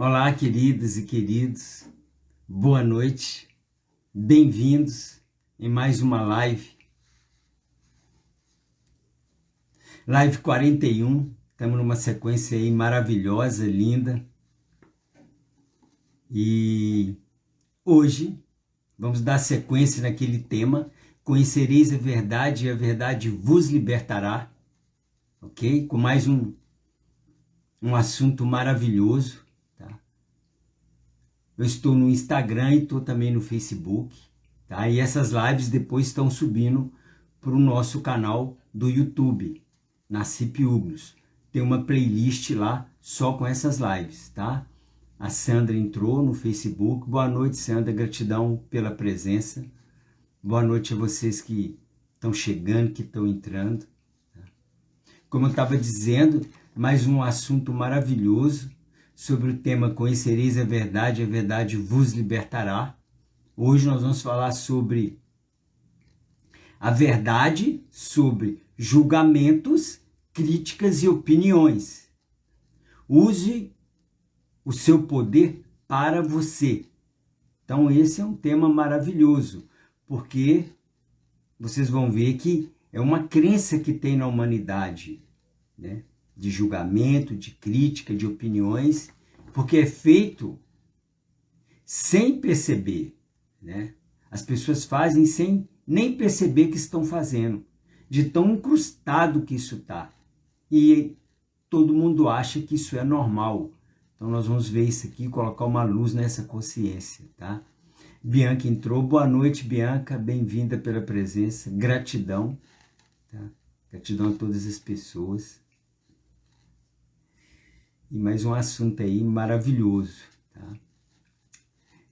Olá, queridas e queridos, boa noite, bem-vindos em mais uma live. Live 41, estamos numa sequência aí maravilhosa, linda. E hoje vamos dar sequência naquele tema, conhecereis a verdade e a verdade vos libertará, ok? Com mais um assunto maravilhoso. Eu estou no Instagram e estou também no Facebook, tá? E essas lives depois estão subindo para o nosso canal do YouTube, Nassip Hugnus. Tem uma playlist lá só com essas lives, tá? A Sandra entrou no Facebook. Boa noite, Sandra. Gratidão pela presença. Boa noite a vocês que estão chegando, que estão entrando. Como eu estava dizendo, mais um assunto maravilhoso sobre o tema Conhecereis a verdade vos libertará. Hoje nós vamos falar sobre a verdade, sobre julgamentos, críticas e opiniões. Use o seu poder para você. Então esse é um tema maravilhoso, porque vocês vão ver que é uma crença que tem na humanidade, né? De julgamento, de crítica, de opiniões, porque é feito sem perceber, né? As pessoas fazem sem nem perceber que estão fazendo, de tão incrustado que isso está. E todo mundo acha que isso é normal. Então nós vamos ver isso aqui, colocar uma luz nessa consciência, tá? Bianca entrou. Boa noite, Bianca. Bem-vinda pela presença. Gratidão, tá? Gratidão a todas as pessoas. E mais um assunto aí maravilhoso, tá?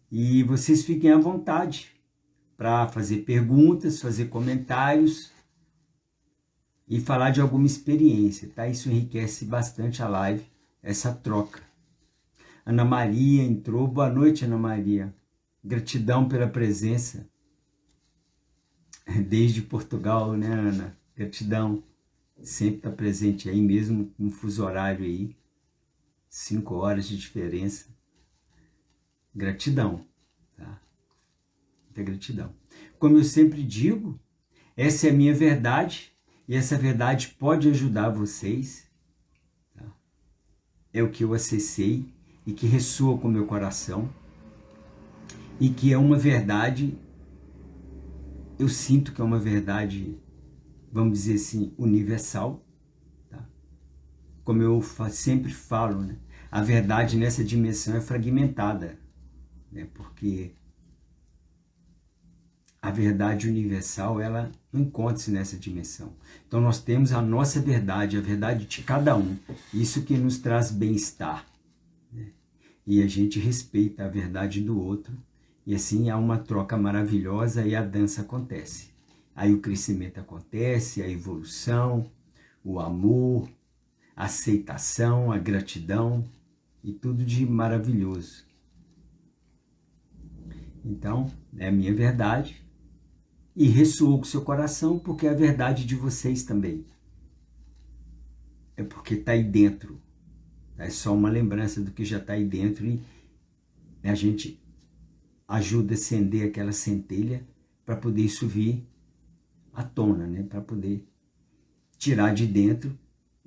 E vocês fiquem à vontade para fazer perguntas, fazer comentários e falar de alguma experiência, tá? Isso enriquece bastante a live, essa troca. Ana Maria entrou. Boa noite, Ana Maria. Gratidão pela presença. Desde Portugal, né, Ana? Gratidão. Sempre está presente aí, mesmo no fuso horário aí. 5 horas de diferença. Gratidão, tá? Muita gratidão. Como eu sempre digo, essa é a minha verdade e essa verdade pode ajudar vocês, tá? É o que eu acessei e que ressoa com o meu coração e que é uma verdade, eu sinto que é uma verdade, vamos dizer assim, universal. Como eu sempre falo, né? A verdade nessa dimensão é fragmentada, né? Porque a verdade universal, ela não encontra-se nessa dimensão. Então nós temos a nossa verdade, a verdade de cada um, isso que nos traz bem-estar, né? E a gente respeita a verdade do outro, e assim há uma troca maravilhosa e a dança acontece. Aí o crescimento acontece, a evolução, o amor, a aceitação, a gratidão e tudo de maravilhoso. Então, é a minha verdade e ressoou com o seu coração porque é a verdade de vocês também. É porque está aí dentro. É só uma lembrança do que já está aí dentro e a gente ajuda a acender aquela centelha para poder isso vir à tona, né? Para poder tirar de dentro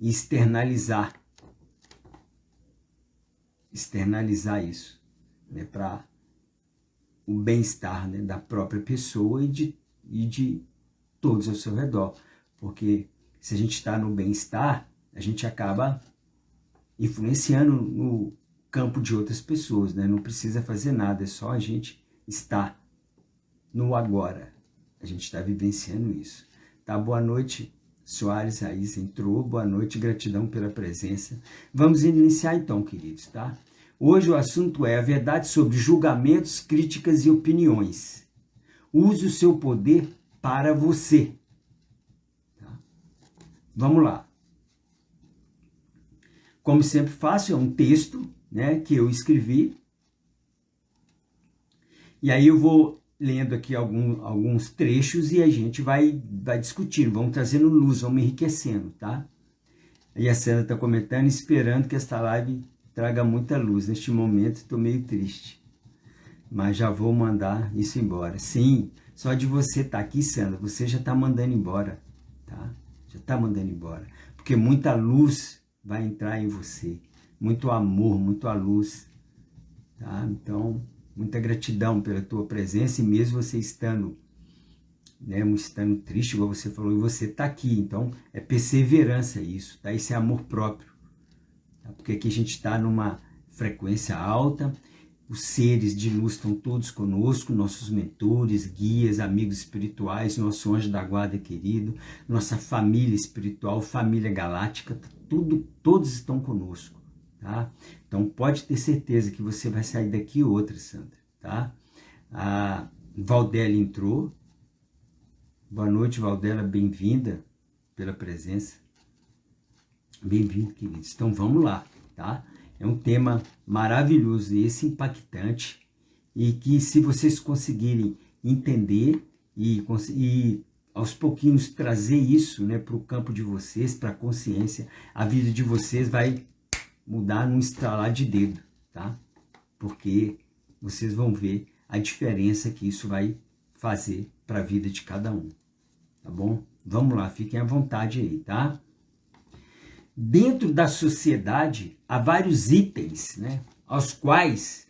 e externalizar isso, né, para o bem-estar, né, da própria pessoa e de todos ao seu redor. Porque se a gente está no bem-estar, a gente acaba influenciando no campo de outras pessoas, né? Não precisa fazer nada, é só a gente estar no agora. A gente está vivenciando isso. Tá? Boa noite, Soares Raiz entrou. Boa noite, gratidão pela presença. Vamos iniciar então, queridos, tá? Hoje o assunto é a verdade sobre julgamentos, críticas e opiniões. Use o seu poder para você. Tá? Vamos lá. Como sempre faço, é um texto, né, que eu escrevi. E aí eu vou lendo aqui alguns trechos e a gente vai discutindo, vamos trazendo luz, vamos enriquecendo, tá? Aí a Sandra está comentando, esperando que esta live traga muita luz. Neste momento estou meio triste, mas já vou mandar isso embora. Sim, só de você estar aqui, Sandra, você já está mandando embora, tá? Já está mandando embora, porque muita luz vai entrar em você, muito amor, muita luz, tá? Então, muita gratidão pela tua presença, e mesmo você estando, né, estando triste, igual você falou, e você está aqui, então é perseverança isso, tá? Isso é amor próprio, tá? Porque aqui a gente está numa frequência alta, os seres de luz estão todos conosco, nossos mentores, guias, amigos espirituais, nosso anjo da guarda querido, nossa família espiritual, família galáctica, todos estão conosco, tá? Então pode ter certeza que você vai sair daqui outra, Sandra, tá? A Valdélia entrou. Boa noite, Valdélia, bem-vinda pela presença. Bem-vindo, queridos. Então vamos lá, tá? É um tema maravilhoso, esse impactante, e que se vocês conseguirem entender e aos pouquinhos trazer isso, né, para o campo de vocês, para a consciência, a vida de vocês vai mudar num estralar de dedo, tá? Porque vocês vão ver a diferença que isso vai fazer para a vida de cada um, tá bom? Vamos lá, fiquem à vontade aí, tá? Dentro da sociedade, há vários itens, né, aos quais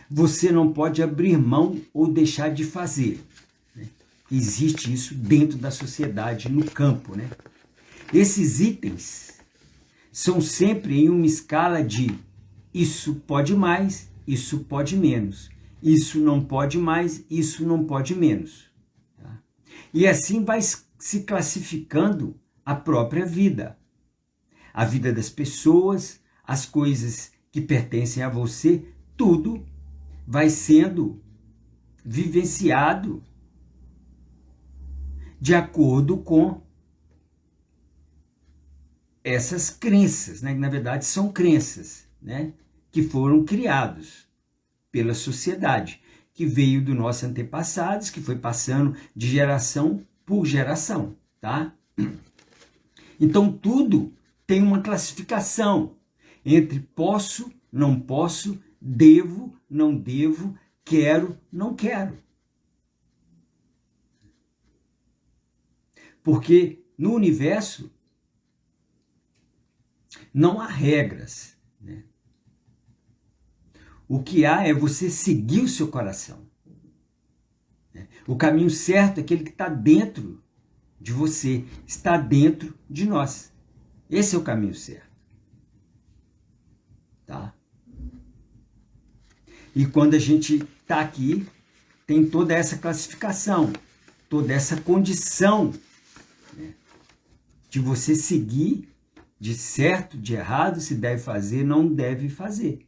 você não pode abrir mão ou deixar de fazer, né? Existe isso dentro da sociedade, no campo, né? Esses itens são sempre em uma escala de isso pode mais, isso pode menos, isso não pode mais, isso não pode menos, tá? E assim vai se classificando a própria vida. A vida das pessoas, as coisas que pertencem a você, tudo vai sendo vivenciado de acordo com essas crenças, né? Que na verdade são crenças, né, que foram criados pela sociedade, que veio dos nossos antepassados, que foi passando de geração por geração, tá? Então tudo tem uma classificação entre posso, não posso, devo, não devo, quero, não quero. Porque no universo não há regras, né? O que há é você seguir o seu coração, né? O caminho certo é aquele que está dentro de você, está dentro de nós. Esse é o caminho certo, tá? E quando a gente está aqui, tem toda essa classificação, toda essa condição, né, de você seguir de certo, de errado, se deve fazer, não deve fazer.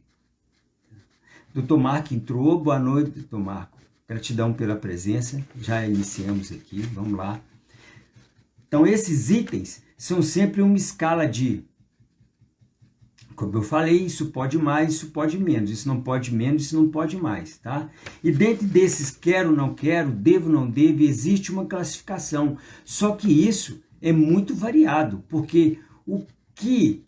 Doutor Marco entrou, boa noite, doutor Marco. Gratidão pela presença, já iniciamos aqui, vamos lá. Então esses itens são sempre uma escala de, como eu falei, isso pode mais, isso pode menos, isso não pode menos, isso não pode mais, tá? E dentro desses quero, não quero, devo, não devo, existe uma classificação. Só que isso é muito variado, porque o que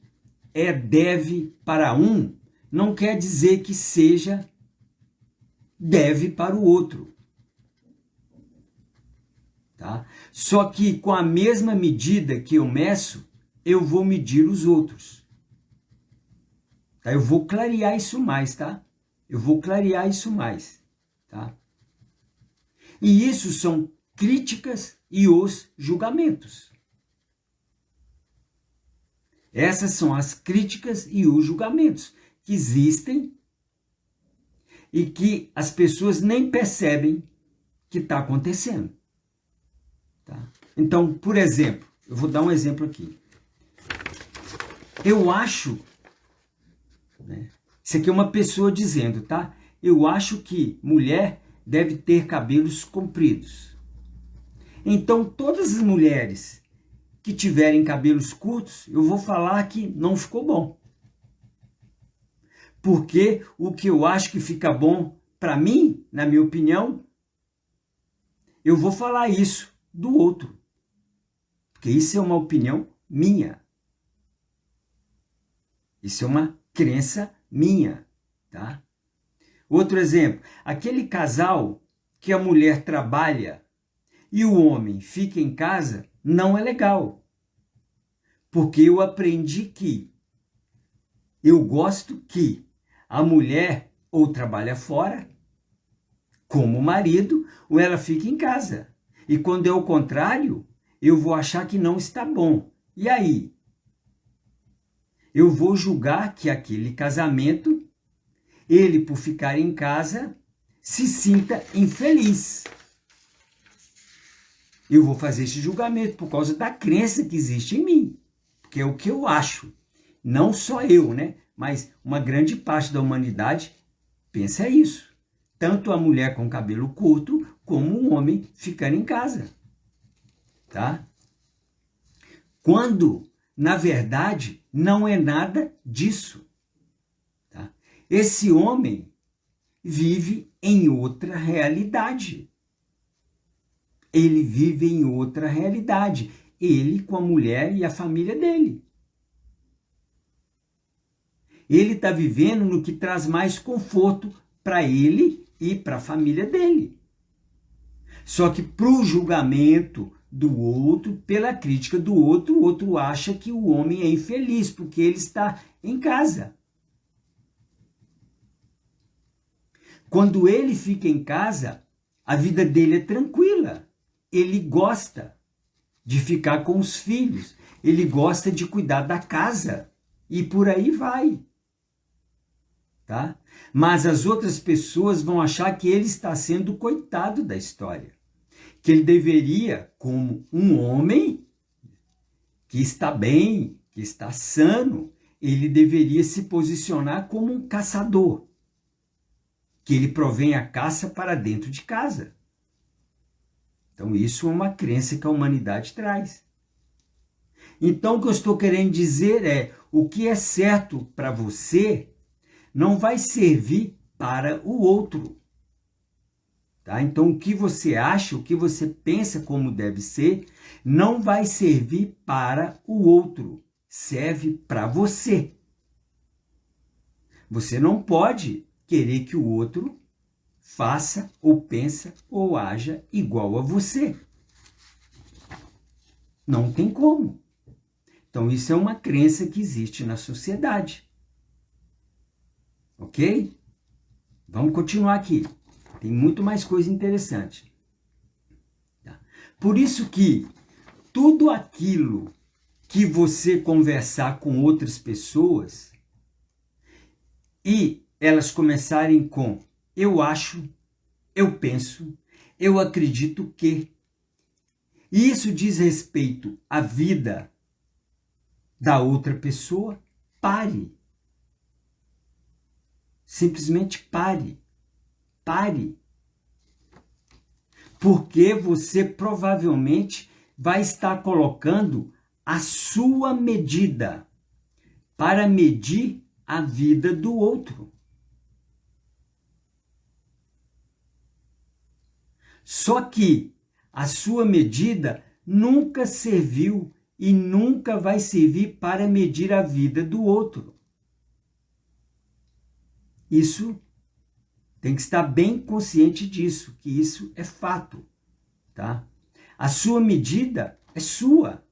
é deve para um não quer dizer que seja deve para o outro. Tá? Só que com a mesma medida que eu meço, eu vou medir os outros. Tá? Eu vou clarear isso mais, tá? Eu vou clarear isso mais, tá? E isso são críticas e os julgamentos. Essas são as críticas e os julgamentos que existem e que as pessoas nem percebem que está acontecendo. Tá? Então, por exemplo, eu vou dar um exemplo aqui. Eu acho, né, isso aqui é uma pessoa dizendo, tá? Eu acho que mulher deve ter cabelos compridos. Então, todas as mulheres que tiverem cabelos curtos, eu vou falar que não ficou bom. Porque o que eu acho que fica bom para mim, na minha opinião, eu vou falar isso do outro. Porque isso é uma opinião minha. Isso é uma crença minha, tá? Outro exemplo, aquele casal que a mulher trabalha e o homem fica em casa, não é legal. Porque eu aprendi que eu gosto que a mulher ou trabalha fora, como o marido, ou ela fica em casa. E quando é o contrário, eu vou achar que não está bom. E aí? Eu vou julgar que aquele casamento, ele por ficar em casa, se sinta infeliz. Eu vou fazer esse julgamento por causa da crença que existe em mim, porque é o que eu acho. Não só eu, né? Mas uma grande parte da humanidade pensa isso. Tanto a mulher com cabelo curto, como o homem ficando em casa. Tá? Quando, na verdade, não é nada disso. Tá? Esse homem vive em outra realidade. Ele vive em outra realidade. Ele com a mulher e a família dele. Ele está vivendo no que traz mais conforto para ele e para a família dele. Só que para o julgamento do outro, pela crítica do outro, o outro acha que o homem é infeliz porque ele está em casa. Quando ele fica em casa, a vida dele é tranquila. Ele gosta de ficar com os filhos. Ele gosta de cuidar da casa. E por aí vai. Tá? Mas as outras pessoas vão achar que ele está sendo o coitado da história. Que ele deveria, como um homem que está bem, que está sano, ele deveria se posicionar como um caçador. Que ele provém a caça para dentro de casa. Então isso é uma crença que a humanidade traz. Então o que eu estou querendo dizer é, o que é certo para você não vai servir para o outro. Tá? Então, o que você acha, o que você pensa como deve ser, não vai servir para o outro. Serve para você. Você não pode querer que o outro faça, ou pensa, ou haja igual a você. Não tem como. Então, isso é uma crença que existe na sociedade. Ok? Vamos continuar aqui. Tem muito mais coisa interessante. Tá? Por isso que tudo aquilo que você conversar com outras pessoas e elas começarem com eu acho, eu penso, eu acredito que, e isso diz respeito à vida da outra pessoa, pare. Simplesmente pare. Pare. Porque você provavelmente vai estar colocando a sua medida para medir a vida do outro. Só que a sua medida nunca serviu e nunca vai servir para medir a vida do outro. Isso tem que estar bem consciente disso, que isso é fato, tá? A sua medida é sua.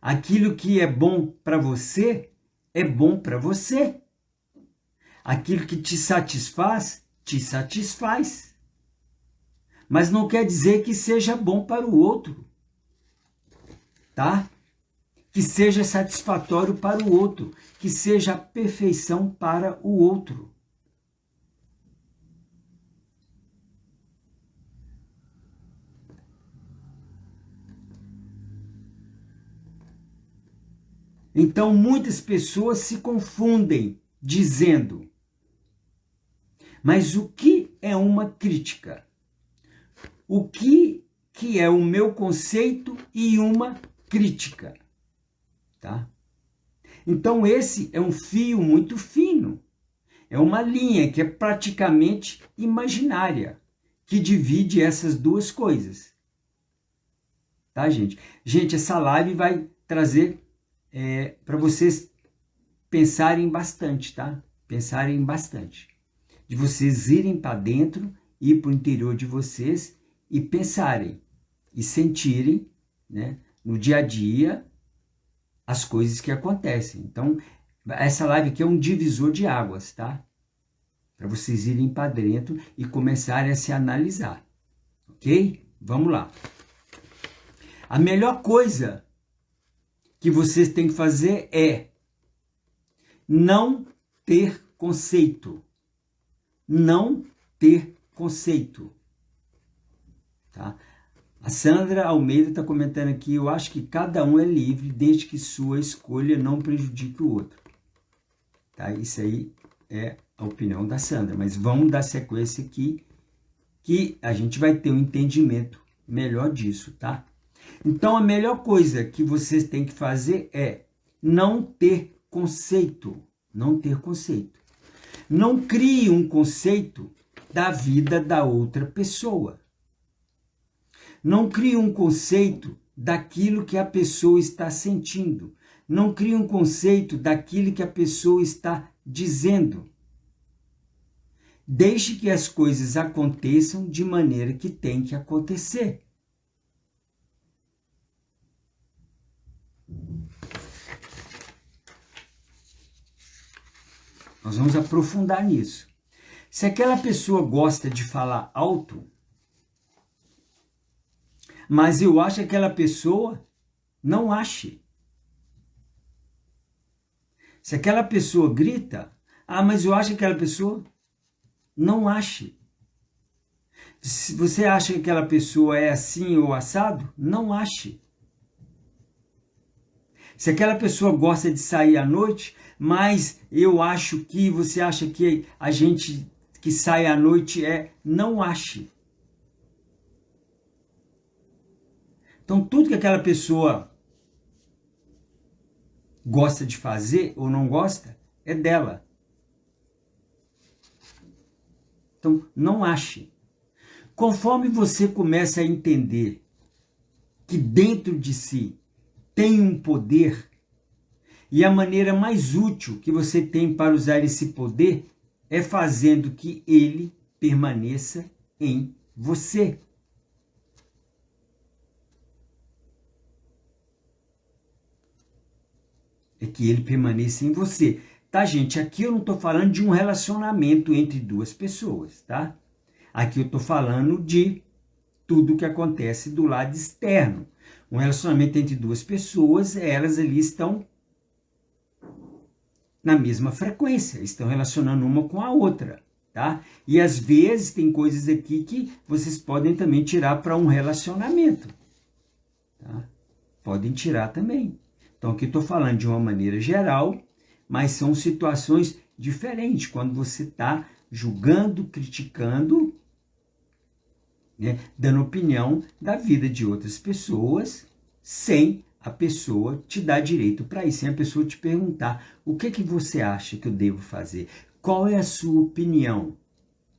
Aquilo que é bom para você, é bom para você. Aquilo que te satisfaz, te satisfaz. Mas não quer dizer que seja bom para o outro, tá? Que seja satisfatório para o outro, que seja a perfeição para o outro. Então, muitas pessoas se confundem dizendo, mas o que é uma crítica? O que é o meu conceito e uma crítica? Tá? Então, esse é um fio muito fino. É uma linha que é praticamente imaginária, que divide essas duas coisas. Tá, gente? Gente, essa live vai trazer para vocês pensarem bastante, tá? Pensarem bastante. De vocês irem para dentro, ir para o interior de vocês e pensarem e sentirem, né, no dia a dia as coisas que acontecem. Então, essa live aqui é um divisor de águas, tá? Para vocês irem para dentro e começarem a se analisar. Ok? Vamos lá. A melhor coisa que vocês têm que fazer é não ter conceito. Não ter conceito. Tá? A Sandra Almeida está comentando aqui, eu acho que cada um é livre desde que sua escolha não prejudique o outro. Tá? Isso aí é a opinião da Sandra, mas vamos dar sequência aqui que a gente vai ter um entendimento melhor disso, tá? Então a melhor coisa que vocês têm que fazer é não ter conceito, não ter conceito. Não crie um conceito da vida da outra pessoa. Não crie um conceito daquilo que a pessoa está sentindo. Não crie um conceito daquilo que a pessoa está dizendo. Deixe que as coisas aconteçam de maneira que tem que acontecer. Nós vamos aprofundar nisso. Se aquela pessoa gosta de falar alto, mas eu acho que aquela pessoa não ache. Se aquela pessoa grita, mas eu acho que aquela pessoa não ache. Se você acha que aquela pessoa é assim ou assado, não ache. Se aquela pessoa gosta de sair à noite, mas eu acho que você acha que a gente que sai à noite não ache. Então, tudo que aquela pessoa gosta de fazer ou não gosta é dela. Então, não ache. Conforme você começa a entender que dentro de si tem um poder, e a maneira mais útil que você tem para usar esse poder é fazendo que ele permaneça em você. É que ele permaneça em você. Tá, gente? Aqui eu não estou falando de um relacionamento entre duas pessoas, tá? Aqui eu estou falando de tudo que acontece do lado externo. Um relacionamento entre duas pessoas, elas ali estão na mesma frequência, estão relacionando uma com a outra, tá? E às vezes tem coisas aqui que vocês podem também tirar para um relacionamento, tá? Podem tirar também. Então aqui estou falando de uma maneira geral, mas são situações diferentes quando você está julgando, criticando, né, dando opinião da vida de outras pessoas, sem a pessoa te dar direito para isso, sem a pessoa te perguntar o que você acha que eu devo fazer, qual é a sua opinião.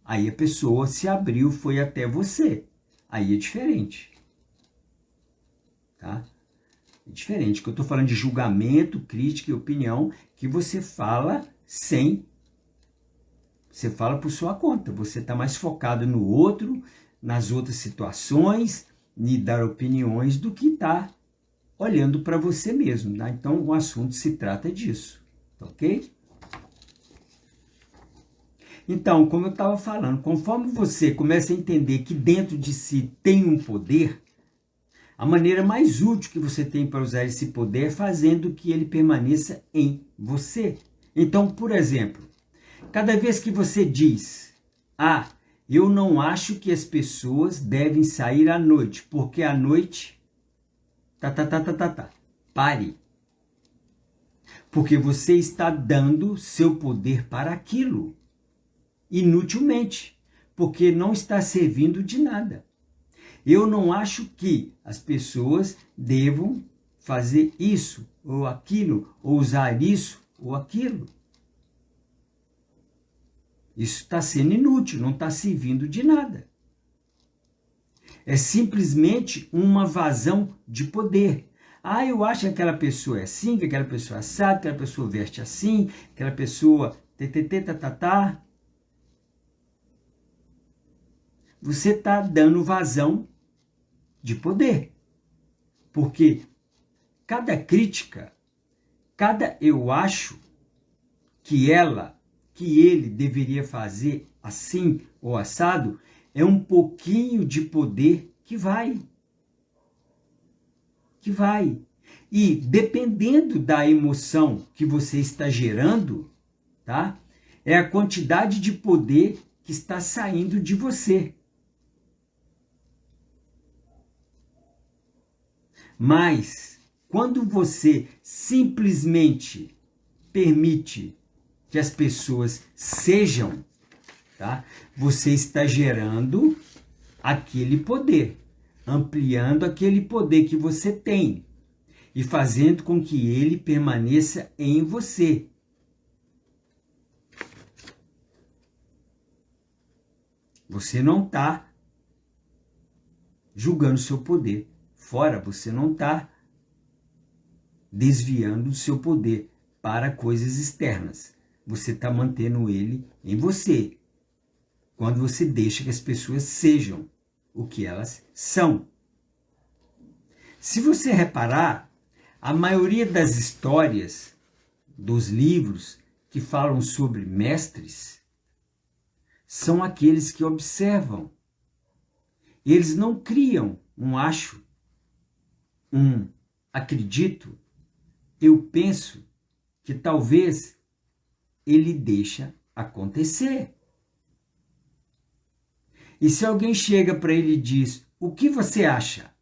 Aí a pessoa se abriu, foi até você, aí é diferente, tá? É diferente, que eu estou falando de julgamento, crítica e opinião, que você fala você fala por sua conta, você está mais focado no outro, nas outras situações, e dar opiniões do que está olhando para você mesmo, tá? Então o assunto se trata disso, ok? Então, como eu estava falando, conforme você começa a entender que dentro de si tem um poder, a maneira mais útil que você tem para usar esse poder é fazendo que ele permaneça em você. Então, por exemplo, cada vez que você diz, eu não acho que as pessoas devem sair à noite, porque à noite, pare. Porque você está dando seu poder para aquilo, inutilmente, porque não está servindo de nada. Eu não acho que as pessoas devam fazer isso ou aquilo, ou usar isso ou aquilo. Isso está sendo inútil, não está servindo de nada. É simplesmente uma vazão de poder. Ah, eu acho que aquela pessoa é assim, que aquela pessoa é assada, que aquela pessoa veste assim, aquela pessoa... Tá. Você está dando vazão de poder. Porque cada crítica, cada eu acho que ele deveria fazer assim ou assado, é um pouquinho de poder que vai. E dependendo da emoção que você está gerando, tá? É a quantidade de poder que está saindo de você. Mas quando você simplesmente permite que as pessoas sejam, tá? Você está gerando aquele poder, ampliando aquele poder que você tem e fazendo com que ele permaneça em você. Você não está julgando o seu poder. Fora, você não está desviando o seu poder para coisas externas. Você está mantendo ele em você. Quando você deixa que as pessoas sejam o que elas são. Se você reparar, a maioria das histórias, dos livros que falam sobre mestres, são aqueles que observam. Eles não criam um acho, um acredito, eu penso que talvez ele deixa acontecer. E se alguém chega para ele e diz, o que você acha?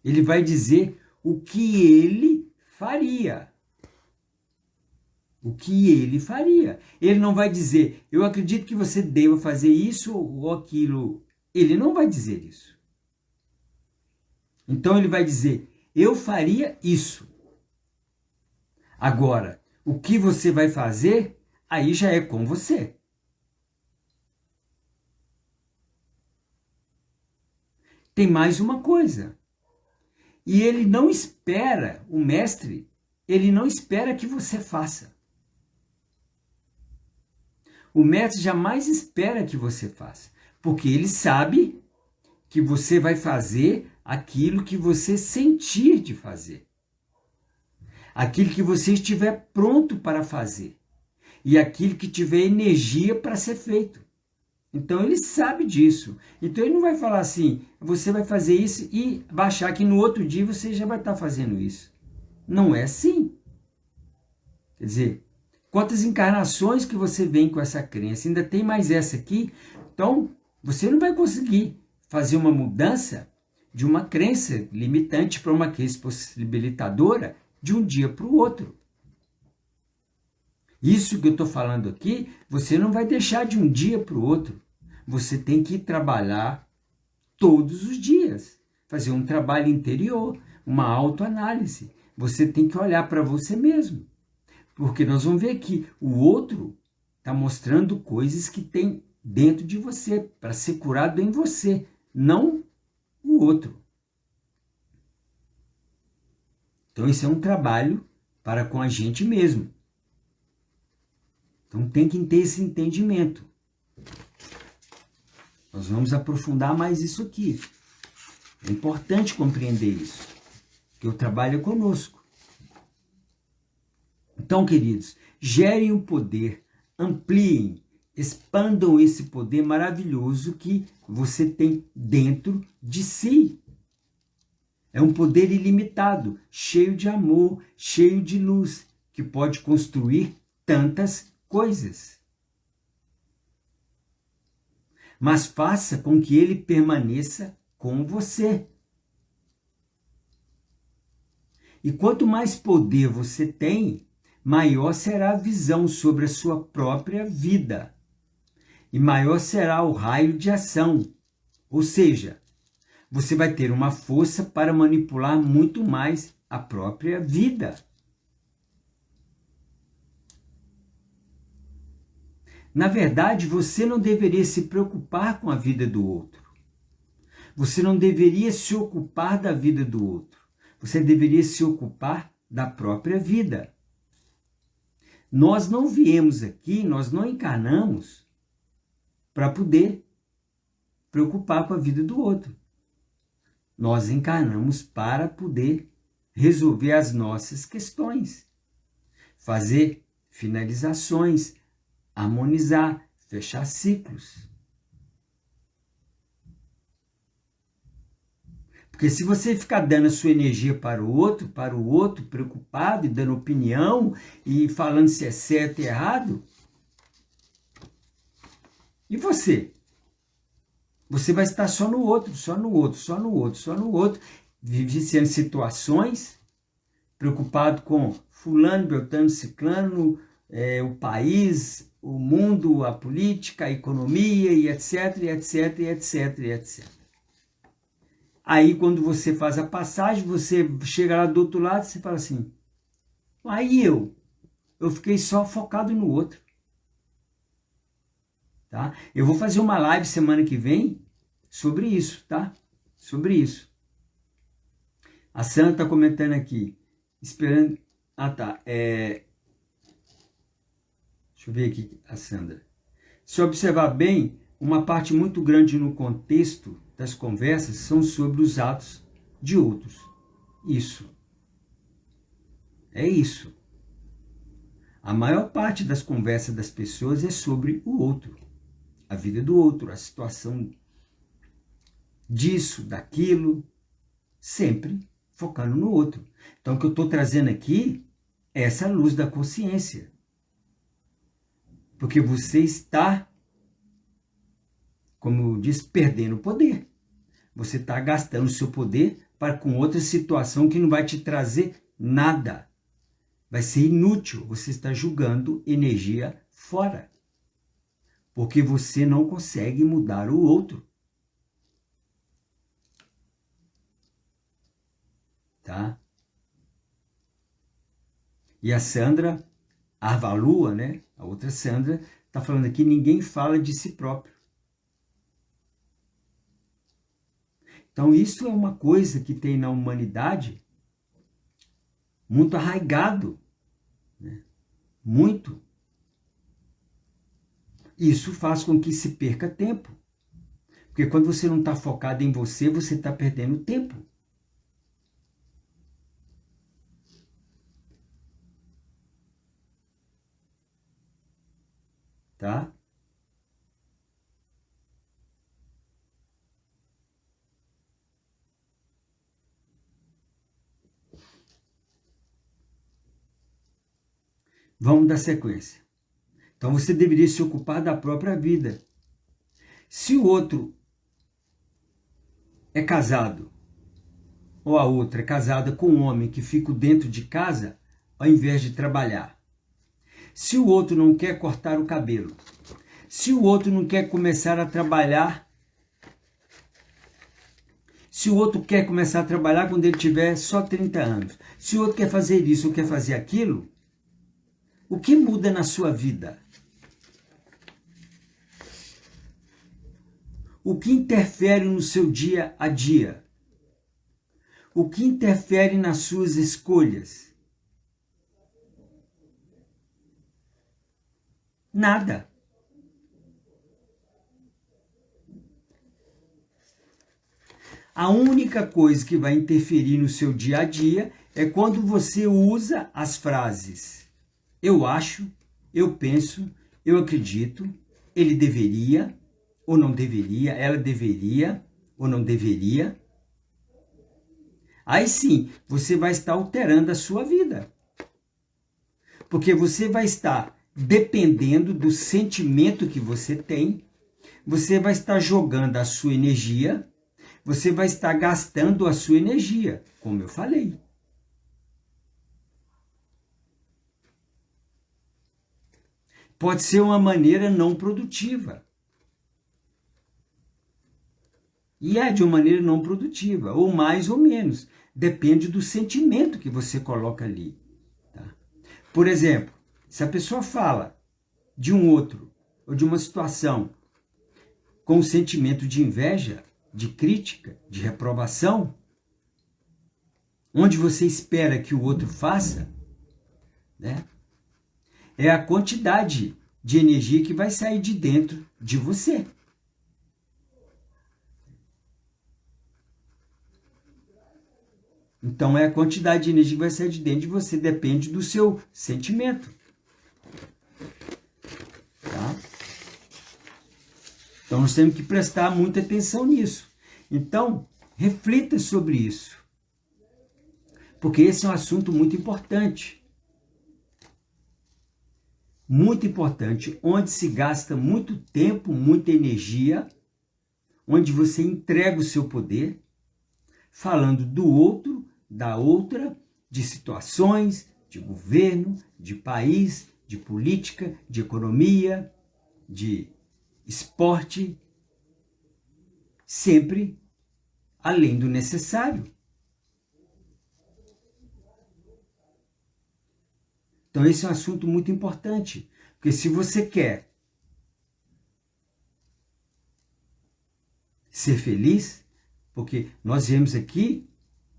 Ele vai dizer o que ele faria. O que ele faria. Ele não vai dizer, eu acredito que você deva fazer isso ou aquilo. Ele não vai dizer isso. Então ele vai dizer, eu faria isso. Agora, o que você vai fazer, aí já é com você. Tem mais uma coisa. E ele não espera, o mestre, ele não espera que você faça. O mestre jamais espera que você faça, porque ele sabe que você vai fazer aquilo que você sentir de fazer. Aquilo que você estiver pronto para fazer. E aquilo que tiver energia para ser feito. Então ele sabe disso. Então ele não vai falar assim, você vai fazer isso e vai achar que no outro dia você já vai estar fazendo isso. Não é assim. Quer dizer, quantas encarnações que você vem com essa crença? Ainda tem mais essa aqui. Então, você não vai conseguir fazer uma mudança de uma crença limitante para uma crença possibilitadora de um dia para o outro. Isso que eu estou falando aqui, você não vai deixar de um dia para o outro. Você tem que trabalhar todos os dias. Fazer um trabalho interior, uma autoanálise. Você tem que olhar para você mesmo. Porque nós vamos ver que o outro está mostrando coisas que tem dentro de você, para ser curado em você, não o outro. Então, isso é um trabalho para com a gente mesmo. Então, tem que ter esse entendimento. Nós vamos aprofundar mais isso aqui. É importante compreender isso, que o trabalho é conosco. Então, queridos, gerem o poder, ampliem, expandam esse poder maravilhoso que você tem dentro de si. É um poder ilimitado, cheio de amor, cheio de luz, que pode construir tantas coisas. Mas faça com que ele permaneça com você. E quanto mais poder você tem, maior será a visão sobre a sua própria vida. E maior será o raio de ação. Ou seja, você vai ter uma força para manipular muito mais a própria vida. Na verdade, você não deveria se preocupar com a vida do outro. Você não deveria se ocupar da vida do outro. Você deveria se ocupar da própria vida. Nós não viemos aqui, nós não encarnamos para poder preocupar com a vida do outro. Nós encarnamos para poder resolver as nossas questões, fazer finalizações, harmonizar, fechar ciclos. Porque se você ficar dando a sua energia para o outro, preocupado e dando opinião e falando se é certo e errado, e você? Você vai estar só no outro, vivenciando situações, preocupado com fulano, beltrano, ciclano, o país, o mundo, a política, a economia, e etc, e etc, e etc, e etc. Aí, quando você faz a passagem, você chega lá do outro lado e você fala assim, aí eu fiquei só focado no outro. Tá? Eu vou fazer uma live semana que vem sobre isso, tá? Sobre isso. A Sandra está comentando aqui, esperando... Ah, tá. Deixa eu ver aqui, a Sandra. Se observar bem, uma parte muito grande no contexto das conversas são sobre os atos de outros. Isso. É isso. A maior parte das conversas das pessoas é sobre o outro. A vida do outro, a situação disso, daquilo, sempre focando no outro. Então, o que eu estou trazendo aqui é essa luz da consciência. Porque você está, como diz, perdendo o poder. Você está gastando o seu poder para com outra situação que não vai te trazer nada. Vai ser inútil. Você está jogando energia fora. Porque você não consegue mudar o outro. Tá? E a Sandra Arvalua, né? A outra Sandra, está falando aqui, ninguém fala de si próprio. Então, isso é uma coisa que tem na humanidade muito arraigado. Né? Muito. Isso faz com que se perca tempo. Porque quando você não está focado em você, você está perdendo tempo. Tá? Vamos dar sequência. Então você deveria se ocupar da própria vida. Se o outro é casado, ou a outra é casada com um homem que fica dentro de casa, ao invés de trabalhar. Se o outro não quer cortar o cabelo, se o outro não quer começar a trabalhar, se o outro quer começar a trabalhar quando ele tiver só 30 anos, se o outro quer fazer isso ou quer fazer aquilo, o que muda na sua vida? O que interfere no seu dia a dia? O que interfere nas suas escolhas? Nada. A única coisa que vai interferir no seu dia a dia é quando você usa as frases eu acho, eu penso, eu acredito, ele deveria ou não deveria, ela deveria ou não deveria. Aí sim, você vai estar alterando a sua vida. Porque você vai estar dependendo do sentimento que você tem, você vai estar jogando a sua energia, você vai estar gastando a sua energia, como eu falei. Pode ser uma maneira não produtiva. E é de uma maneira não produtiva, ou mais ou menos. Depende do sentimento que você coloca ali. Tá? Por exemplo, se a pessoa fala de um outro, ou de uma situação, com um sentimento de inveja, de crítica, de reprovação, onde você espera que o outro faça, né? É a quantidade de energia que vai sair de dentro de você. Então, é a quantidade de energia que vai sair de dentro de você, depende do seu sentimento. Tá? Então, nós temos que prestar muita atenção nisso. Então, reflita sobre isso. Porque esse é um assunto muito importante. Muito importante, onde se gasta muito tempo, muita energia, onde você entrega o seu poder, falando do outro, da outra, de situações, de governo, de país, de política, de economia, de esporte, sempre além do necessário. Então esse é um assunto muito importante, porque se você quer ser feliz, porque nós viemos aqui,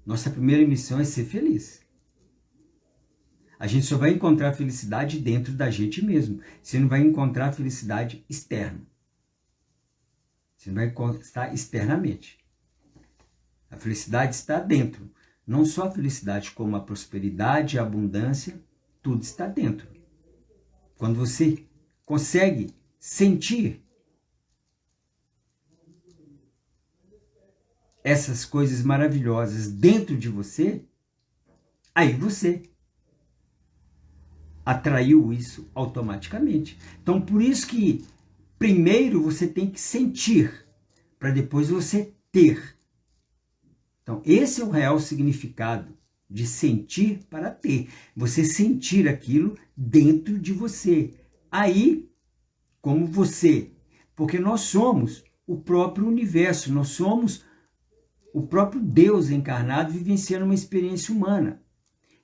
nossa primeira missão é ser feliz. A gente só vai encontrar felicidade dentro da gente mesmo. Você não vai encontrar felicidade externa. Você não vai encontrar externamente. A felicidade está dentro. Não só a felicidade, como a prosperidade, a abundância, tudo está dentro. Quando você consegue sentir essas coisas maravilhosas dentro de você, aí você atraiu isso automaticamente. Então, por isso que primeiro você tem que sentir, para depois você ter. Então, esse é o real significado de sentir para ter. Você sentir aquilo dentro de você. Aí, como você, porque nós somos o próprio universo, nós somos o próprio Deus encarnado vivenciando uma experiência humana.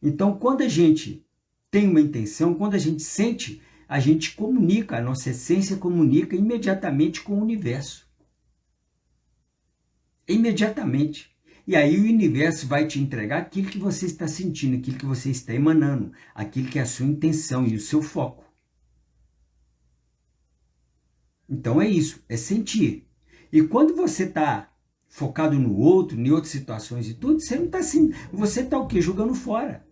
Então, quando a gente tem uma intenção, quando a gente sente, a gente comunica, a nossa essência comunica imediatamente com o universo. Imediatamente. E aí o universo vai te entregar aquilo que você está sentindo, aquilo que você está emanando, aquilo que é a sua intenção e o seu foco. Então é isso, é sentir. E quando você está focado no outro, em outras situações e tudo, você não está assim, você está o quê? Jogando fora.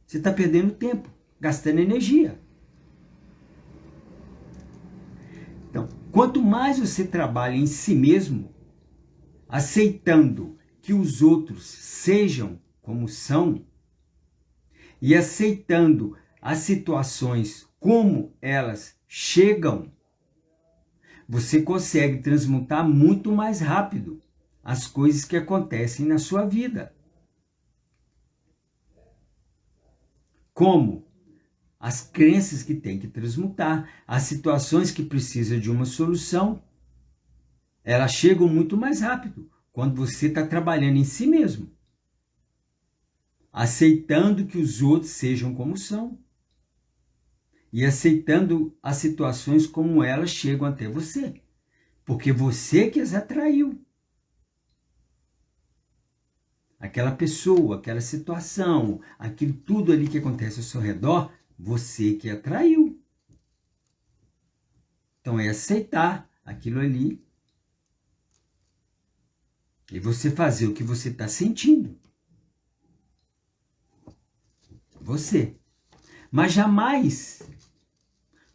Você está perdendo tempo, gastando energia. Então, quanto mais você trabalha em si mesmo, aceitando que os outros sejam como são e aceitando as situações como elas chegam, você consegue transmutar muito mais rápido as coisas que acontecem na sua vida. Como as crenças que tem que transmutar, as situações que precisam de uma solução, elas chegam muito mais rápido quando você está trabalhando em si mesmo, aceitando que os outros sejam como são e aceitando as situações como elas chegam até você, porque você que as atraiu. Aquela pessoa, aquela situação, aquilo tudo ali que acontece ao seu redor, você que atraiu. Então é aceitar aquilo ali e você fazer o que você está sentindo. Você. Mas jamais,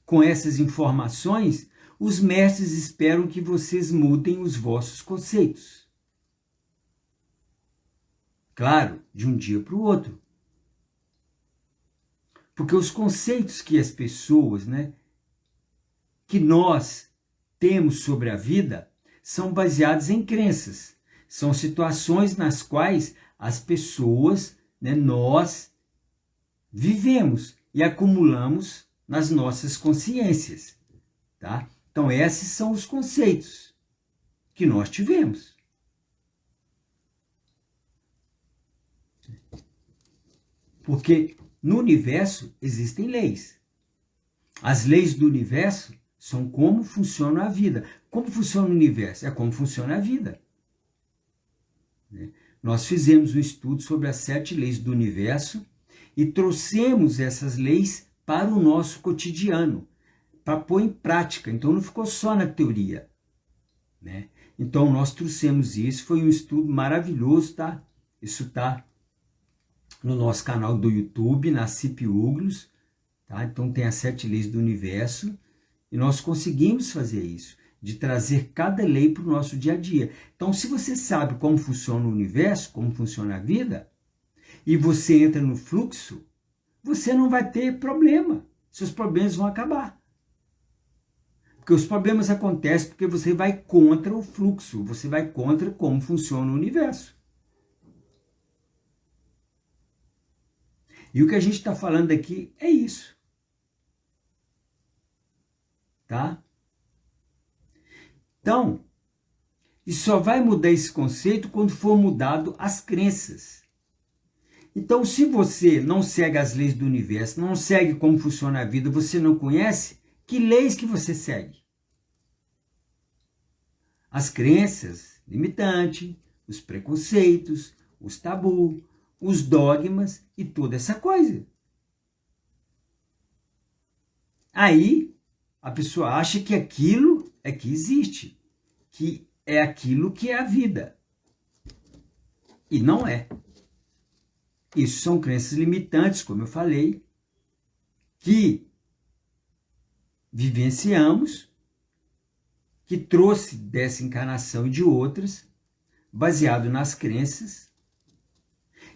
com essas informações, os mestres esperam que vocês mudem os vossos conceitos. Claro, de um dia para o outro. Porque os conceitos que as pessoas, que nós temos sobre a vida, são baseados em crenças. São situações nas quais as pessoas, nós vivemos e acumulamos nas nossas consciências. Tá? Então, esses são os conceitos que nós tivemos. Porque no universo existem leis. As leis do universo são como funciona a vida. Como funciona o universo? É como funciona a vida. Nós fizemos um estudo sobre as 7 leis do universo e trouxemos essas leis para o nosso cotidiano, para pôr em prática. Então não ficou só na teoria, né? Então nós trouxemos isso, foi um estudo maravilhoso, tá? Isso tá no nosso canal do YouTube, na CIP Uglos, tá? Então tem as 7 leis do universo e nós conseguimos fazer isso, de trazer cada lei para o nosso dia a dia. Então, se você sabe como funciona o universo, como funciona a vida, e você entra no fluxo, você não vai ter problema. Seus problemas vão acabar. Porque os problemas acontecem porque você vai contra o fluxo, você vai contra como funciona o universo. E o que a gente está falando aqui é isso. Tá? Então, e só vai mudar esse conceito quando for mudado as crenças. Então, se você não segue as leis do universo, não segue como funciona a vida, você não conhece, que leis que você segue? As crenças limitantes, os preconceitos, os tabus, os dogmas e toda essa coisa. Aí, a pessoa acha que aquilo é que existe, que é aquilo que é a vida. E não é. Isso são crenças limitantes, como eu falei, que vivenciamos, que trouxe dessa encarnação e de outras, baseado nas crenças,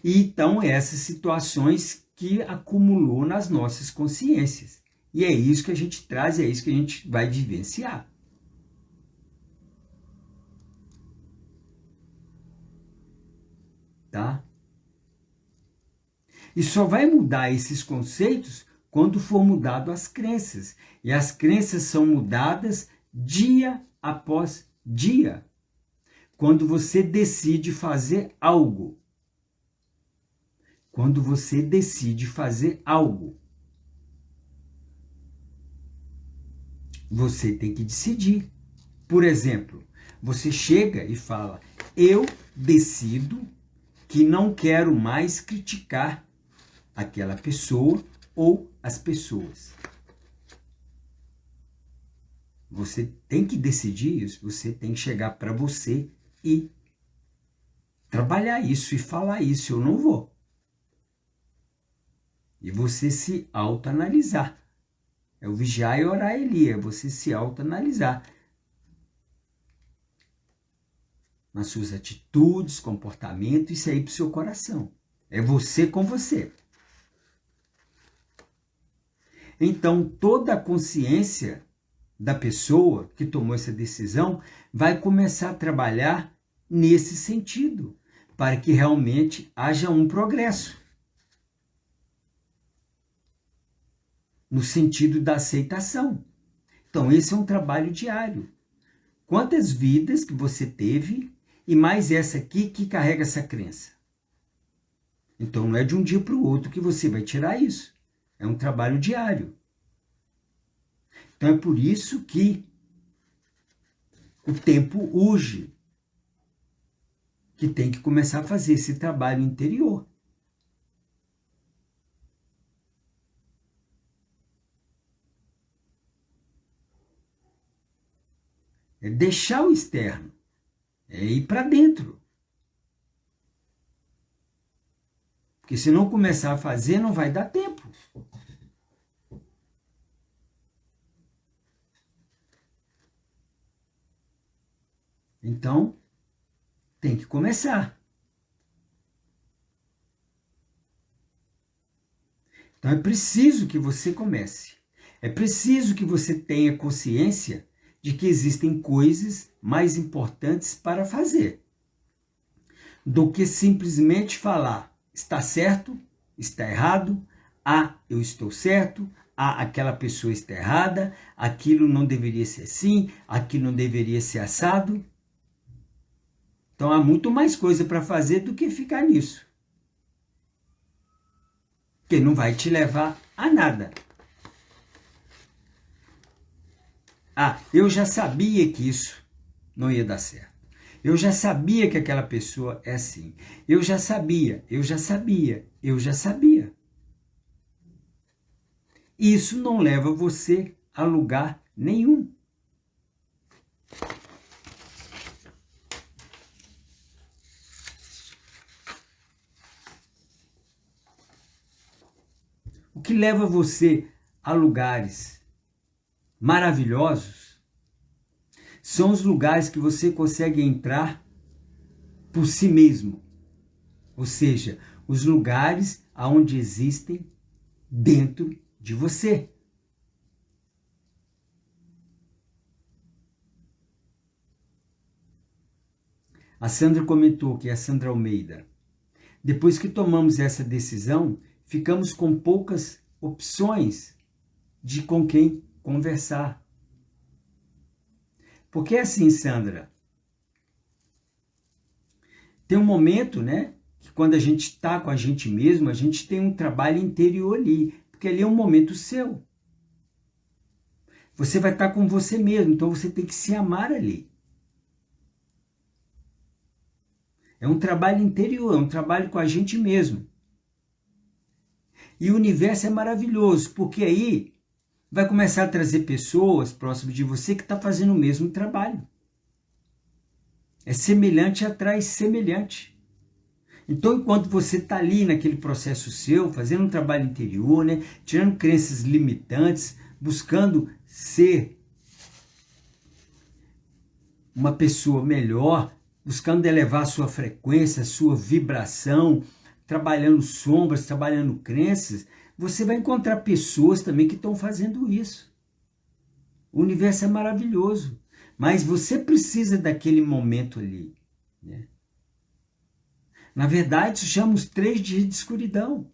e então essas situações que acumulou nas nossas consciências. E é isso que a gente traz, é isso que a gente vai vivenciar. Tá? E só vai mudar esses conceitos quando for mudado as crenças. E as crenças são mudadas dia após dia. Quando você decide fazer algo. Quando você decide fazer algo. Você tem que decidir. Por exemplo, você chega e fala, eu decido que não quero mais criticar aquela pessoa ou as pessoas. Você tem que decidir isso, você tem que chegar para você e trabalhar isso e falar isso, eu não vou. E você se autoanalisar. É o vigiar e orar ali, é você se autoanalisar. Nas suas atitudes, comportamento, isso aí para o seu coração. É você com você. Então, toda a consciência da pessoa que tomou essa decisão vai começar a trabalhar nesse sentido, para que realmente haja um progresso. No sentido da aceitação. Então, esse é um trabalho diário. Quantas vidas que você teve e mais essa aqui que carrega essa crença? Então, não é de um dia para o outro que você vai tirar isso. É um trabalho diário. Então, é por isso que o tempo urge, que tem que começar a fazer esse trabalho interior. É deixar o externo, é ir para dentro. Porque se não começar a fazer, não vai dar tempo. Então, tem que começar. Então, é preciso que você comece. É preciso que você tenha consciência de que existem coisas mais importantes para fazer do que simplesmente falar está certo, está errado, eu estou certo, aquela pessoa está errada, aquilo não deveria ser assim, aquilo não deveria ser assado. Então há muito mais coisa para fazer do que ficar nisso. Que não vai te levar a nada. Eu já sabia que isso não ia dar certo. Eu já sabia que aquela pessoa é assim. Eu já sabia, eu já sabia, eu já sabia. Isso não leva você a lugar nenhum. O que leva você a lugares maravilhosos são os lugares que você consegue entrar por si mesmo. Ou seja, os lugares onde existem dentro de você. A Sandra comentou, que é a Sandra Almeida. Depois que tomamos essa decisão, ficamos com poucas opções de com quem conversar. Porque é assim, Sandra, tem um momento, né, que quando a gente está com a gente mesmo, a gente tem um trabalho interior ali, porque ali é um momento seu. Você vai estar com você mesmo, então você tem que se amar ali. É um trabalho interior, é um trabalho com a gente mesmo. E o universo é maravilhoso, porque aí vai começar a trazer pessoas próximas de você que estão fazendo o mesmo trabalho. É semelhante atrai semelhante. Então, enquanto você está ali naquele processo seu, fazendo um trabalho interior, né, tirando crenças limitantes, buscando ser uma pessoa melhor, buscando elevar a sua frequência, a sua vibração, trabalhando sombras, trabalhando crenças, você vai encontrar pessoas também que estão fazendo isso. O universo é maravilhoso, mas você precisa daquele momento ali, né? Na verdade, chamamos 3 dias de escuridão.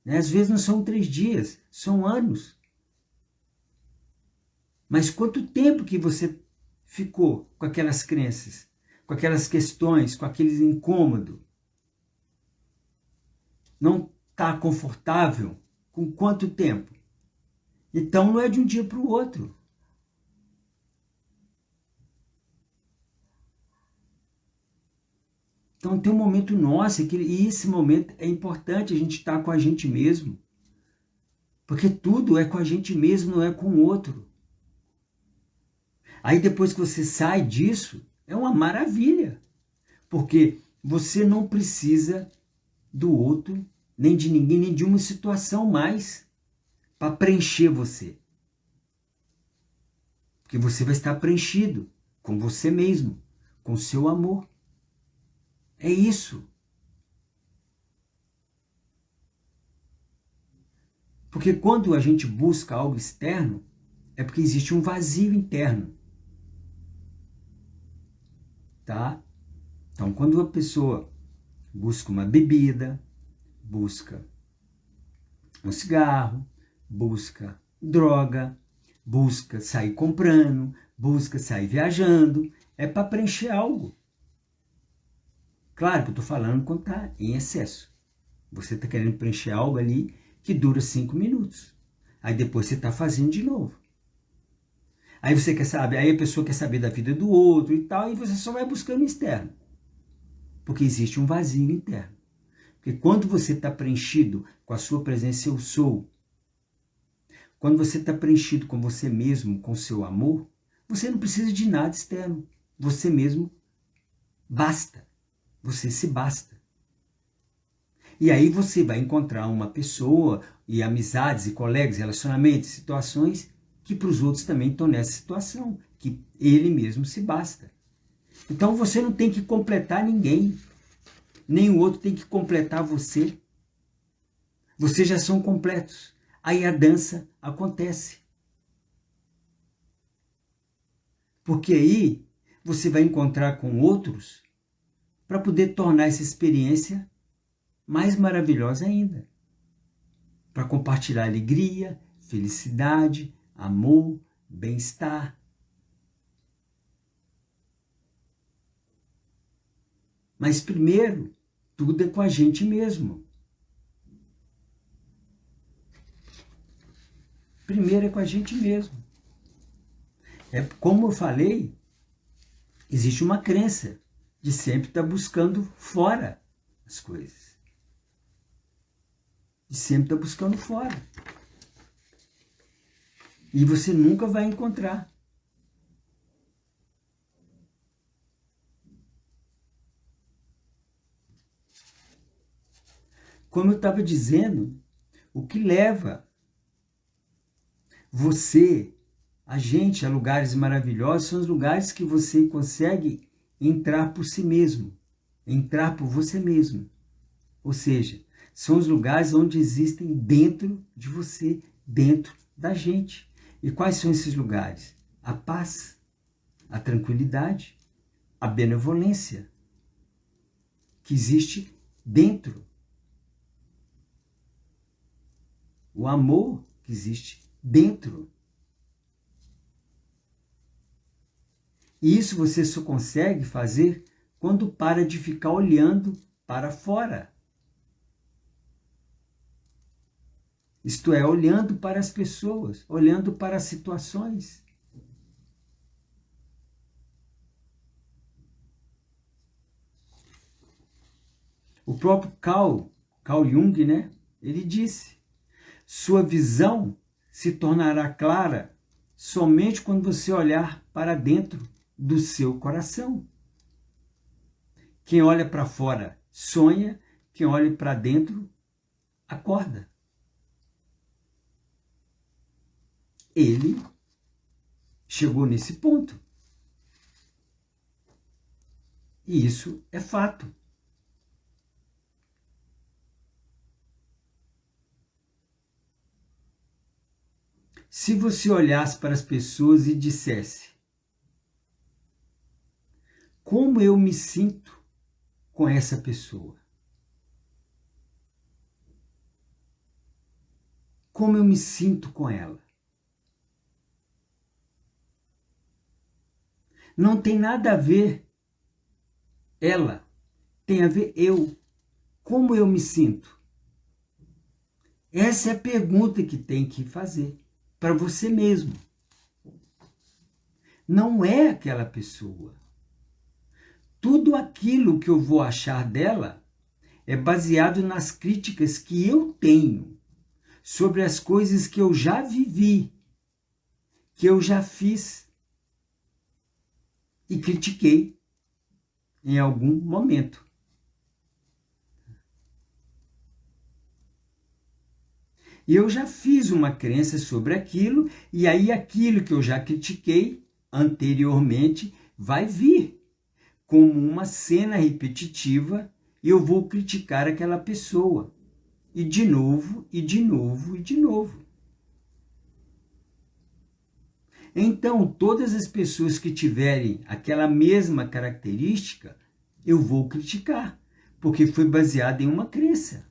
Né? Às vezes não são 3 dias, são anos. Mas quanto tempo que você ficou com aquelas crenças, com aquelas questões, com aquele incômodo? Não está confortável? Com quanto tempo? Então não é de um dia para o outro. Então tem um momento nosso, e esse momento é importante a gente estar com a gente mesmo. Porque tudo é com a gente mesmo, não é com o outro. Aí depois que você sai disso, é uma maravilha. Porque você não precisa do outro, nem de ninguém, nem de uma situação mais para preencher você. Porque você vai estar preenchido com você mesmo, com o seu amor. É isso. Porque quando a gente busca algo externo, é porque existe um vazio interno. Tá? Então, quando a pessoa busca uma bebida, busca um cigarro, busca droga, busca sair comprando, busca sair viajando, é para preencher algo. Claro que eu estou falando quando está em excesso. Você está querendo preencher algo ali que dura 5 minutos. Aí depois você está fazendo de novo. Aí você quer saber, aí a pessoa quer saber da vida do outro e tal, e você só vai buscando externo. Porque existe um vazio interno. Porque quando você está preenchido com a sua presença, eu sou. Quando você está preenchido com você mesmo, com o seu amor, você não precisa de nada externo. Você mesmo basta. Você se basta. E aí você vai encontrar uma pessoa, e amizades, e colegas, relacionamentos, situações que para os outros também estão nessa situação, que ele mesmo se basta. Então você não tem que completar ninguém, nem o outro tem que completar você. Vocês já são completos. Aí a dança acontece. Porque aí você vai encontrar com outros para poder tornar essa experiência mais maravilhosa ainda. Para compartilhar alegria, felicidade, amor, bem-estar. Mas primeiro, tudo é com a gente mesmo. Primeiro é com a gente mesmo. É como eu falei, Existe uma crença de sempre estar buscando fora as coisas. De sempre estar buscando fora. E você nunca vai encontrar. Como eu estava dizendo, o que leva você, a gente, a lugares maravilhosos, são os lugares que você consegue entrar por si mesmo, entrar por você mesmo. Ou seja, são os lugares onde existem dentro de você, dentro da gente. E quais são esses lugares? A paz, a tranquilidade, a benevolência, que existe dentro. O amor que existe dentro. E isso você só consegue fazer quando para de ficar olhando para fora. Isto é, olhando para as pessoas, olhando para as situações. O próprio Carl Jung, né? Ele disse: sua visão se tornará clara somente quando você olhar para dentro do seu coração. Quem olha para fora sonha, quem olha para dentro acorda. Ele chegou nesse ponto. E isso é fato. Se você olhasse para as pessoas e dissesse: como eu me sinto com essa pessoa? Como eu me sinto com ela? Não tem nada a ver ela, tem a ver eu. Como eu me sinto? Essa é a pergunta que tem que fazer para você mesmo. Não é aquela pessoa. Tudo aquilo que eu vou achar dela é baseado nas críticas que eu tenho sobre as coisas que eu já vivi, que eu já fiz e critiquei em algum momento. E eu já fiz uma crença sobre aquilo, e aí aquilo que eu já critiquei anteriormente vai vir como uma cena repetitiva e eu vou criticar aquela pessoa. E de novo, e de novo, e de novo. Então, todas as pessoas que tiverem aquela mesma característica, eu vou criticar, porque foi baseado em uma crença.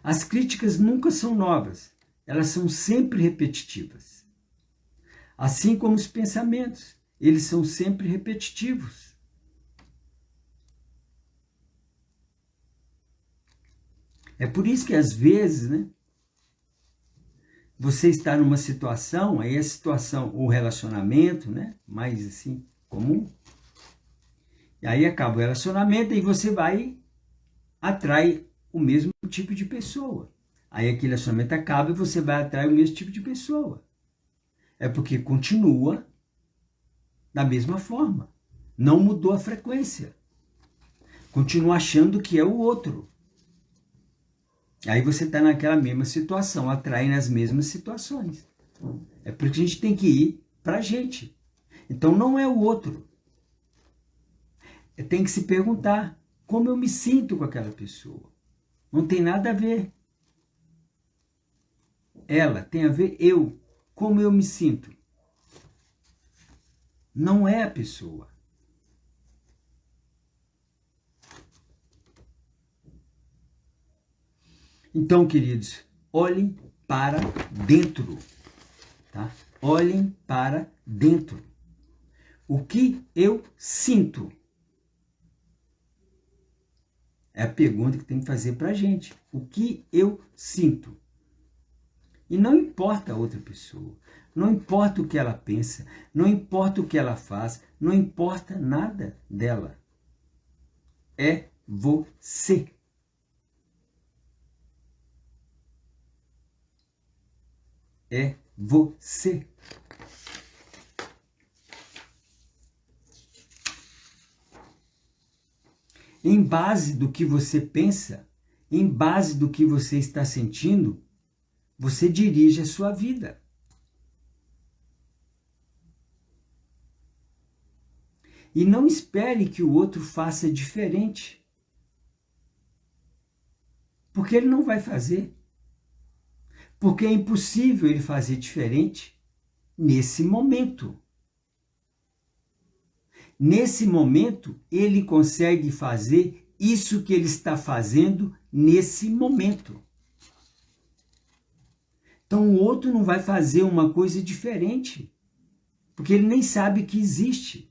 As críticas nunca são novas, elas são sempre repetitivas. Assim como os pensamentos, eles são sempre repetitivos. É por isso que às vezes, né, você está numa situação, aí a situação, o relacionamento, né, mais assim, comum, e aí acaba o relacionamento e você vai, atrai o mesmo tipo de pessoa. Aí aquele relacionamento acaba e você vai atrair o mesmo tipo de pessoa. É porque continua da mesma forma. Não mudou a frequência. Continua achando que é o outro. Aí você está naquela mesma situação, atraindo as mesmas situações. É porque a gente tem que ir para a gente. Então não é o outro. Tem que se perguntar como eu me sinto com aquela pessoa. Não tem nada a ver. Ela tem a ver eu. Como eu me sinto. Não é a pessoa. Então, queridos, olhem para dentro. Tá? Olhem para dentro. O que eu sinto? É a pergunta que tem que fazer para a gente. O que eu sinto? E não importa a outra pessoa, não importa o que ela pensa, não importa o que ela faz, não importa nada dela. É você. É você. Em base do que você pensa, em base do que você está sentindo, você dirige a sua vida. E não espere que o outro faça diferente. Porque ele não vai fazer. Porque é impossível ele fazer diferente nesse momento. Nesse momento, ele consegue fazer isso que ele está fazendo nesse momento. Então o outro não vai fazer uma coisa diferente, porque ele nem sabe que existe.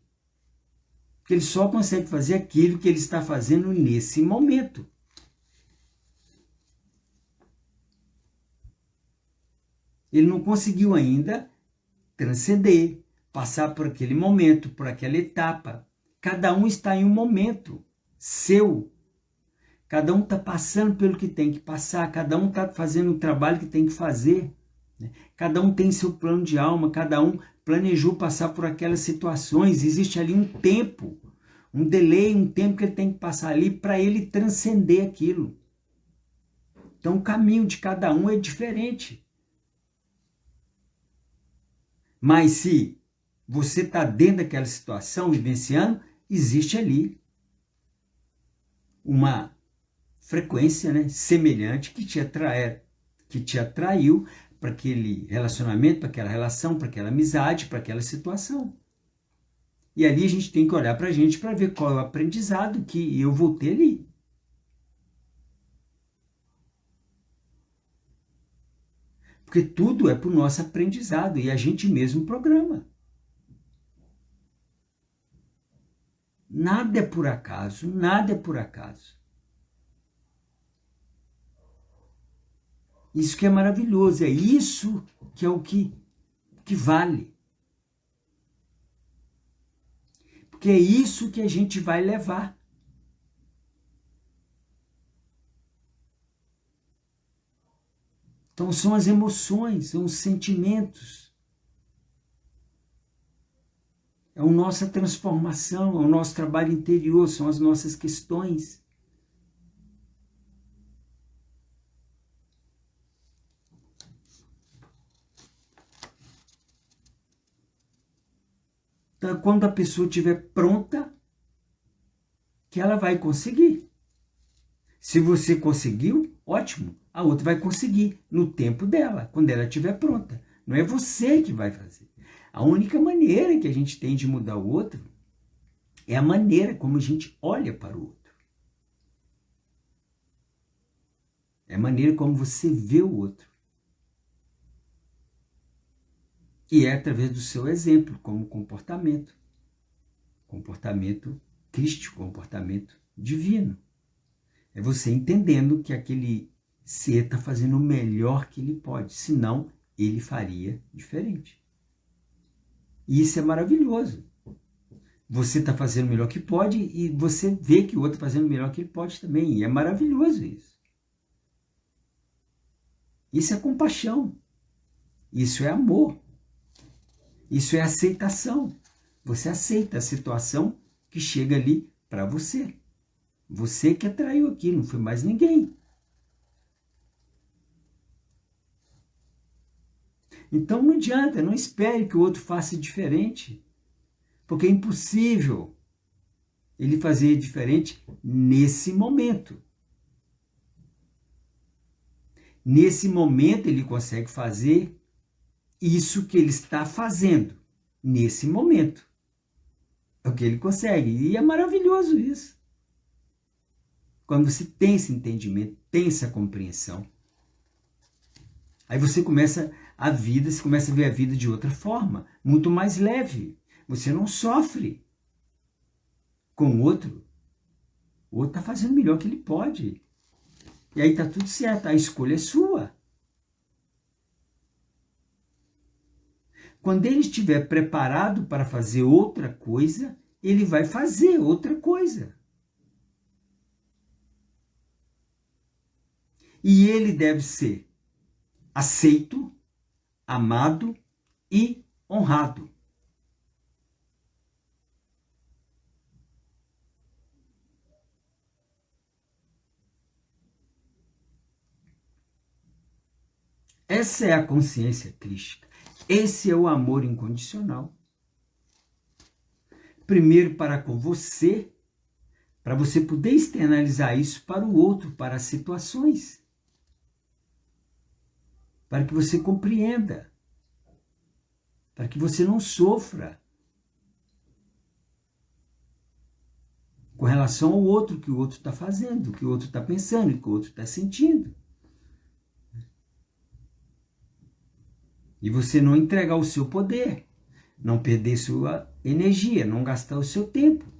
Porque ele só consegue fazer aquilo que ele está fazendo nesse momento. Ele não conseguiu ainda transcender, passar por aquele momento, por aquela etapa. Cada um está em um momento seu. Cada um está passando pelo que tem que passar, cada um está fazendo o trabalho que tem que fazer. Cada um tem seu plano de alma, cada um planejou passar por aquelas situações. Existe ali um tempo, um delay, um tempo que ele tem que passar ali para ele transcender aquilo. Então o caminho de cada um é diferente. Mas se você está dentro daquela situação, vivenciando, existe ali uma frequência, né, semelhante que te atraiu para aquele relacionamento, para aquela relação, para aquela amizade, para aquela situação. E ali a gente tem que olhar para a gente para ver qual é o aprendizado que eu vou ter ali. Porque tudo é para o nosso aprendizado e a gente mesmo programa. Nada é por acaso, nada é por acaso. Isso que é maravilhoso, é isso que é o que vale. Porque é isso que a gente vai levar. Então são as emoções, são os sentimentos. É a nossa transformação, é o nosso trabalho interior, são as nossas questões. Então, quando a pessoa estiver pronta, que ela vai conseguir. Se você conseguiu, ótimo. A outra vai conseguir no tempo dela, quando ela estiver pronta. Não é você que vai fazer. A única maneira que a gente tem de mudar o outro é a maneira como a gente olha para o outro. É a maneira como você vê o outro. E é através do seu exemplo, como comportamento. Comportamento crístico, comportamento divino. É você entendendo que aquele ser está fazendo o melhor que ele pode, senão ele faria diferente. E isso é maravilhoso. Você está fazendo o melhor que pode e você vê que o outro está fazendo o melhor que ele pode também. E é maravilhoso isso. Isso é compaixão. Isso é amor. Isso é aceitação. Você aceita a situação que chega ali para você. Você que atraiu aquilo, não foi mais ninguém. Então não adianta, não espere que o outro faça diferente, porque é impossível ele fazer diferente nesse momento. Nesse momento ele consegue fazer isso que ele está fazendo, nesse momento. É o que ele consegue, e é maravilhoso isso. Quando você tem esse entendimento, tem essa compreensão, aí você começa a vida, você começa a ver a vida de outra forma, muito mais leve. Você não sofre com o outro. O outro está fazendo o melhor que ele pode. E aí está tudo certo, a escolha é sua. Quando ele estiver preparado para fazer outra coisa, ele vai fazer outra coisa. E ele deve ser aceito, amado e honrado. Essa é a consciência crística. Esse é o amor incondicional. Primeiro para com você, para você poder externalizar isso para o outro, para as situações. Para que você compreenda. Para que você não sofra com relação ao outro, que o outro está fazendo, o que o outro está pensando, o que o outro está sentindo. E você não entregar o seu poder, não perder sua energia, não gastar o seu tempo.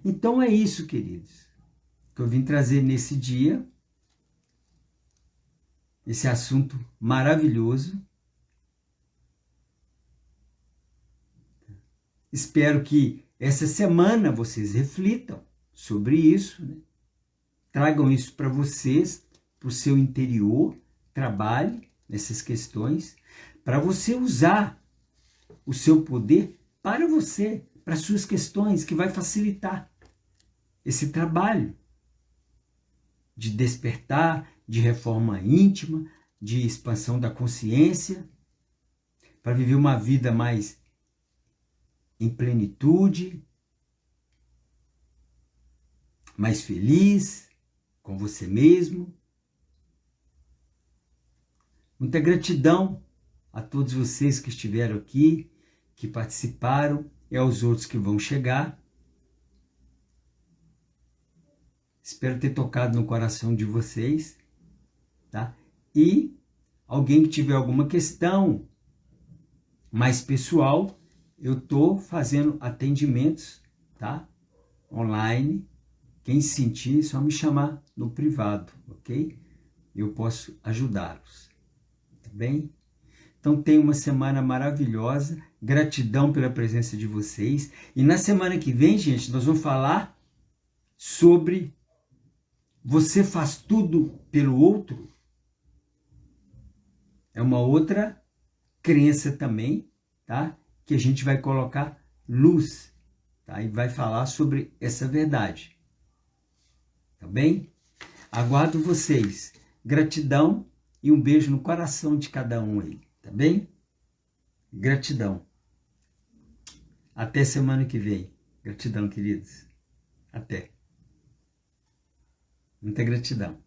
Então é isso, queridos, que eu vim trazer nesse dia, esse assunto maravilhoso. Espero que essa semana vocês reflitam sobre isso, né? Tragam isso para vocês, para o seu interior, trabalhe nessas questões, para você usar o seu poder para você, para suas questões, que vai facilitar esse trabalho de despertar, de reforma íntima, de expansão da consciência, para viver uma vida mais em plenitude, mais feliz com você mesmo. Muita gratidão a todos vocês que estiveram aqui, que participaram, e aos outros que vão chegar. Espero ter tocado no coração de vocês, tá? E alguém que tiver alguma questão mais pessoal, eu estou fazendo atendimentos, tá? Online. Quem sentir, é só me chamar no privado, ok? Eu posso ajudá-los, tá bem? Então, tenha uma semana maravilhosa. Gratidão pela presença de vocês. E na semana que vem, gente, nós vamos falar sobre você faz tudo pelo outro. É uma outra crença também, tá? Que a gente vai colocar luz, tá? E vai falar sobre essa verdade. Tá bem? Aguardo vocês. Gratidão e um beijo no coração de cada um aí. Tá bem? Gratidão. Até semana que vem. Gratidão, queridos. Até. Muita gratidão.